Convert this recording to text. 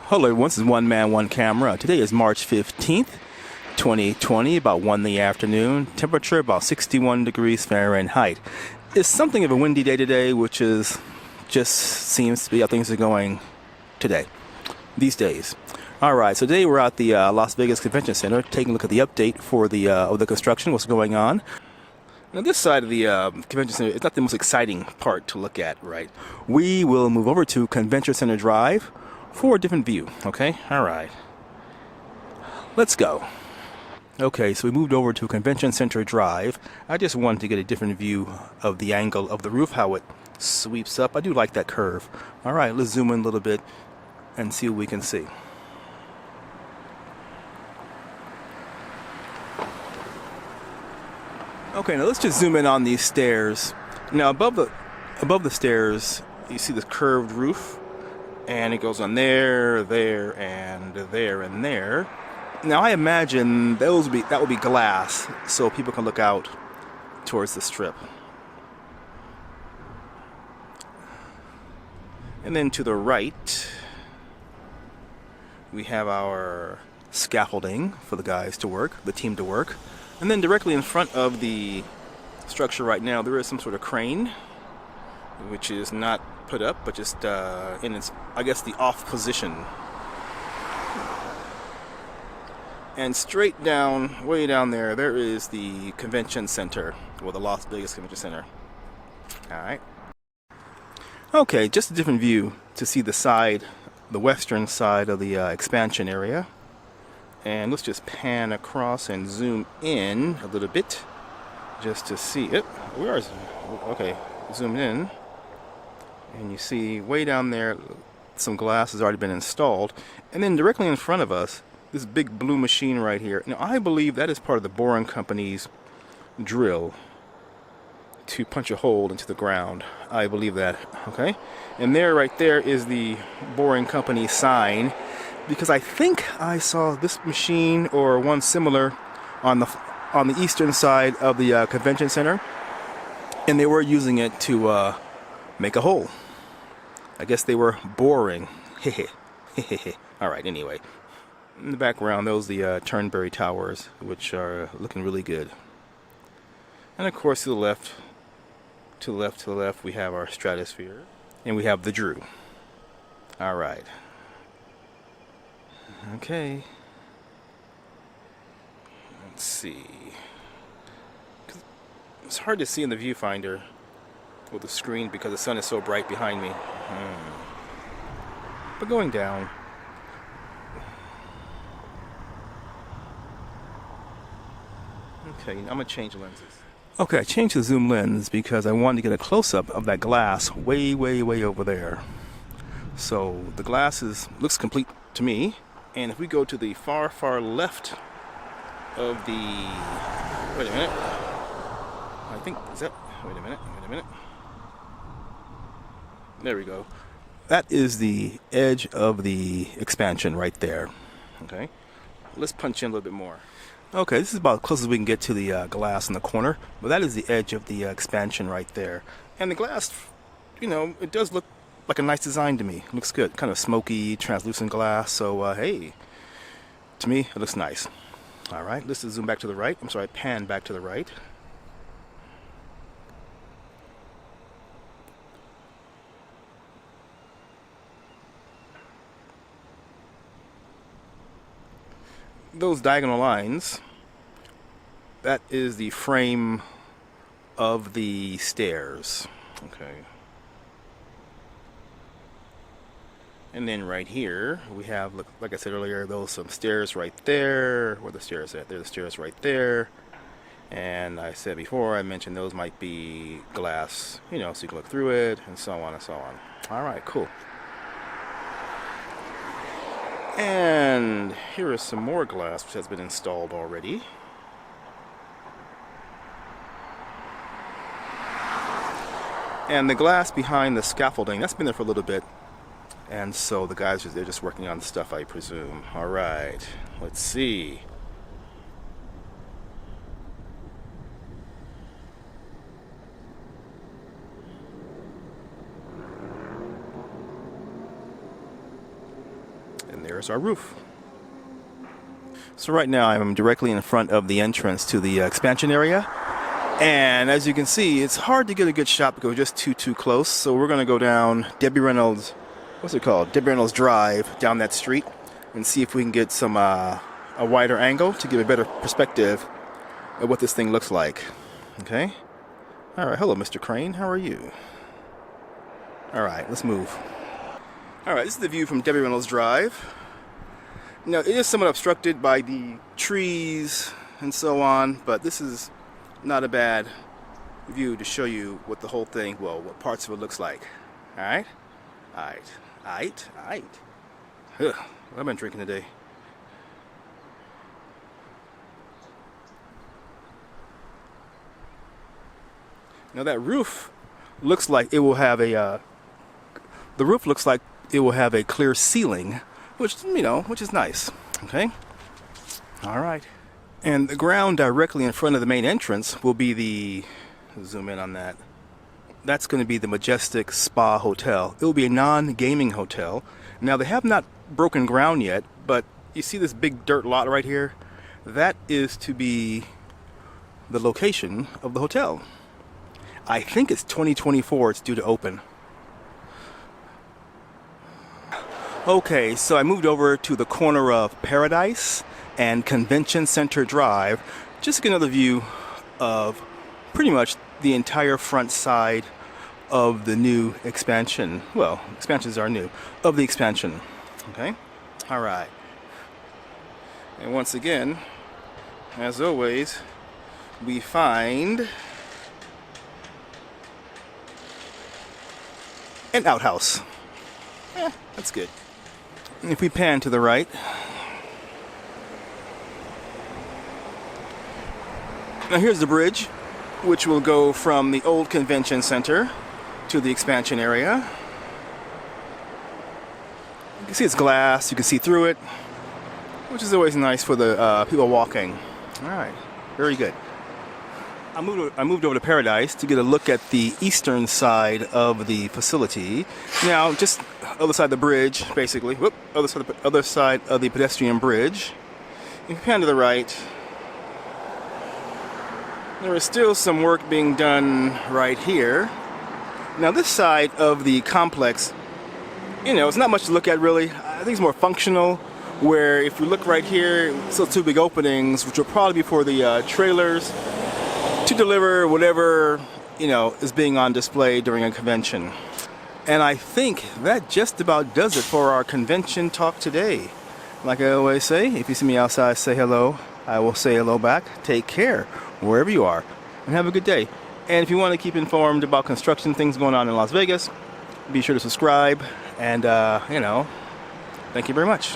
Hello everyone, this is One Man, One Camera. Today is March 15th, 2020, about 1 in the afternoon. Temperature about 61 degrees Fahrenheit. It's something of a windy day today, which is just seems to be how things are going today, these days. Alright, so today we're at the Las Vegas Convention Center taking a look at the update for the of the construction, what's going on. Now this side of the Convention Center is not the most exciting part to look at, right? We will move over to Convention Center Drive for a different view, okay? Alright. Let's go. Okay, so we moved over to Convention Center Drive. I just wanted to get a different view of the angle of the roof, how it sweeps up. I do like that curve. Alright, let's zoom in a little bit and see what we can see. Okay, now let's just zoom in on these stairs. Now above the stairs, you see this curved roof, and it goes on there, there, and there, and there. Now I imagine that would be glass, so people can look out towards the strip. And then to the right, we have our scaffolding for the guys to work, the team to work. And then directly in front of the structure right now, there is some sort of crane, which is not put up, but just in its, I guess, the off position. And straight down, way down there, there is the convention center, or the Las Vegas Convention Center. Alright. Okay, just a different view to see the side, the western side of the expansion area. And let's just pan across and zoom in a little bit just to see it. Where is it? Okay, zoom in. And you see way down there, some glass has already been installed. And then directly in front of us, this big blue machine right here. Now, I believe that is part of the boring company's drill to punch a hole into the ground. I believe that, okay? And there, right there, is the boring company sign. Because I think I saw this machine or one similar on the eastern side of the convention center, and they were using it to make a hole. I guess they were boring. All right. Anyway, in the background, those are the Turnberry Towers, which are looking really good. And of course, to the left, we have our Stratosphere, and we have the Drew. All right. Okay, let's see. It's hard to see in the viewfinder with the screen because the sun is so bright behind me. But going down. Okay, I'm gonna change lenses. Okay, I changed the zoom lens because I wanted to get a close-up of that glass way over there. So the glass looks complete to me. And if we go to the far left of the, wait a minute, I think, is that, wait a minute, there we go. That is the edge of the expansion right there, okay? Let's punch in a little bit more. Okay, this is about as close as we can get to the glass in the corner, but that is the edge of the expansion right there. And the glass, you know, it does look like a nice design to me. It looks good. Kind of smoky, translucent glass. So, hey, to me, it looks nice. All right, let's zoom back to the right. I'm sorry, pan back to the right. Those diagonal lines, that is the frame of the stairs. Okay. And then right here, we have, like I said earlier, those some stairs right there. Where are the stairs at? There are the stairs right there. And I said before, I mentioned those might be glass, you know, so you can look through it, and so on and so on. All right, cool. And here is some more glass, which has been installed already. And the glass behind the scaffolding, that's been there for a little bit. And so the guys, they're just working on stuff, I presume. All right, let's see. there's our roof. So right now I'm directly in front of the entrance to the expansion area. And as you can see, it's hard to get a good shot because we're just too close. So we're going to go down Debbie Reynolds, what's it called? Debbie Reynolds Drive down that street and see if we can get some a wider angle to give a better perspective of what this thing looks like. Okay. All right. Hello, Mr. Crane. How are you? All right. Let's move. All right. This is the view from Debbie Reynolds Drive. Now, it is somewhat obstructed by the trees and so on, but this is not a bad view to show you what the whole thing, well, what parts of it looks like. All right? All right. Ugh, what have I been drinking today? Now that roof looks like it will have a, the roof looks like it will have a clear ceiling, which, you know, which is nice. Okay? All right. And the ground directly in front of the main entrance will be the, zoom in on that. That's going to be the Majestic Spa Hotel. It will be a non-gaming hotel. Now they have not broken ground yet, but you see this big dirt lot right here? That is to be the location of the hotel. I think it's 2024 it's due to open. Okay, so I moved over to the corner of Paradise and Convention Center Drive just to get another view of pretty much the entire front side of the new expansion. Well, expansions are new, of the expansion. Okay? All right. And once again, as always, we find an outhouse. That's good. If we pan to the right, now here's the bridge, which will go from the old convention center to the expansion area. You can see it's glass, you can see through it, which is always nice for the people walking. All right, very good. I moved over to Paradise to get a look at the eastern side of the facility. Now, just other side of the bridge, basically. Whoop, other side of the pedestrian bridge. If you pan to the right, there is still some work being done right here. Now, this side of the complex, you know, it's not much to look at really. I think it's more functional. Where if you look right here, still two big openings, which will probably be for the trailers to deliver whatever, you know, is being on display during a convention. And I think that just about does it for our convention talk today. Like I always say, if you see me outside, say hello. I will say hello back. Take care wherever you are and have a good day. And if you want to keep informed about construction things going on in Las Vegas, be sure to subscribe and, you know, thank you very much.